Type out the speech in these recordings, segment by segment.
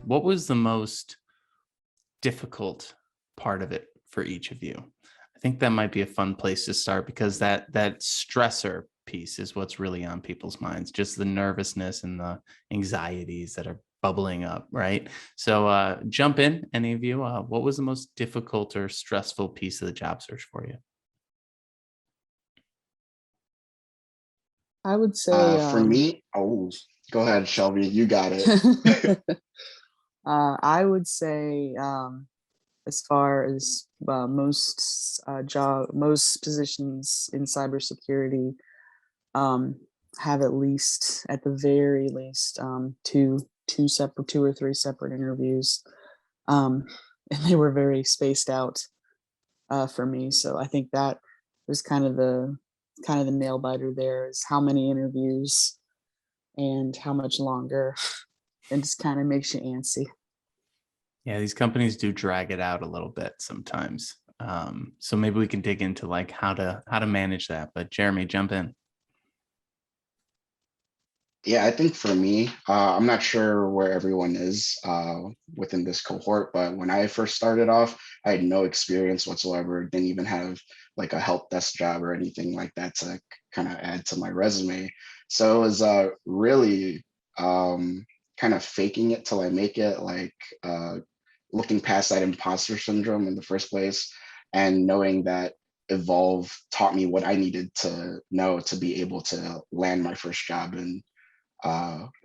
what was the most difficult part of it for each of you? I think that might be a fun place to start because that stressor piece is what's really on people's minds, just the nervousness and the anxieties that are bubbling up, right? So jump in, any of you. What was the most difficult or stressful piece of the job search for you? I would say, For me, oh, go ahead, Shelby. You got it. I would say, as far as most positions in cybersecurity um, have at least, at the very least, two or three separate interviews, um, and they were very spaced out for me. So I think that was kind of the nail biter there is how many interviews and how much longer, and just kind of makes you antsy. Yeah, these companies do drag it out a little bit sometimes. So maybe we can dig into like how to manage that. But Jeremy, jump in. Yeah, I think for me, I'm not sure where everyone is within this cohort, but when I first started off, I had no experience whatsoever. Didn't even have like a help desk job or anything like that to kind of add to my resume. So it was really kind of faking it till I make it, like looking past that imposter syndrome in the first place and knowing that Evolve taught me what I needed to know to be able to land my first job in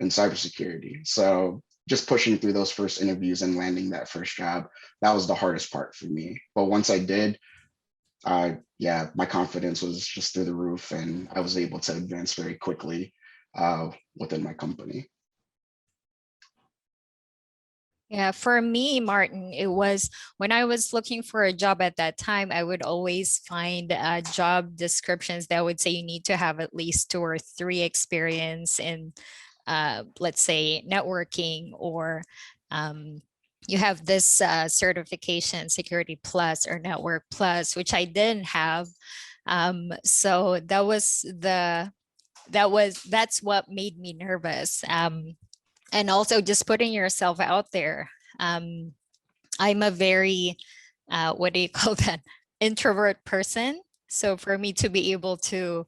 cybersecurity. So just pushing through those first interviews and landing that first job, that was the hardest part for me. But once I did, yeah, my confidence was just through the roof and I was able to advance very quickly within my company. Yeah, for me, Martin, it was when I was looking for a job at that time, I would always find job descriptions that would say you need to have at least 2 or 3 experience in, let's say, networking, or you have this certification, Security Plus or Network Plus, which I didn't have. So that's what made me nervous. And also just putting yourself out there. Um, I'm a very, what do you call that? Introvert person. So for me to be able to,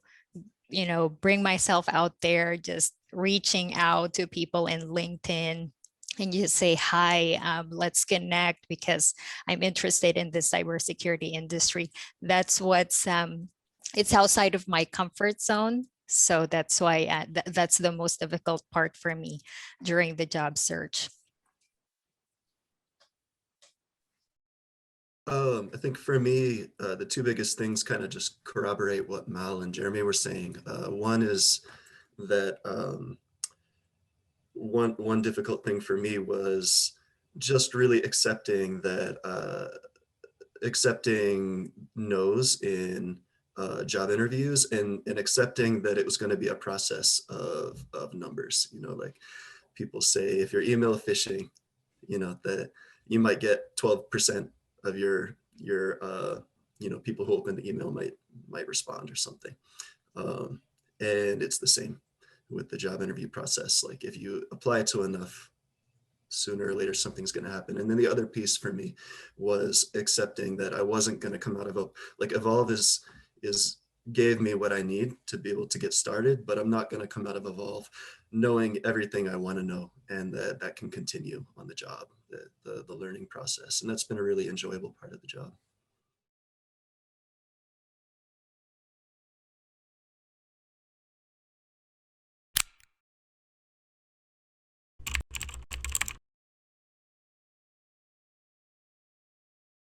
bring myself out there, just reaching out to people in LinkedIn and just say, hi, let's connect because I'm interested in the cybersecurity industry. That's it's outside of my comfort zone. So that's why that's the most difficult part for me during the job search. I think for me, the two biggest things kind of just corroborate what Mal and Jeremy were saying. One is that one difficult thing for me was just really accepting no's in job interviews, and accepting that it was going to be a process of numbers. Like people say, if you're email phishing, that you might get 12% of your people who open the email might respond or something. And it's the same with the job interview process. Like if you apply to enough, sooner or later something's going to happen. And then the other piece for me was accepting that I wasn't going to come out of Evolve is gave me what I need to be able to get started, but I'm not going to come out of Evolve knowing everything I want to know, and that can continue on the job, the learning process. And that's been a really enjoyable part of the job.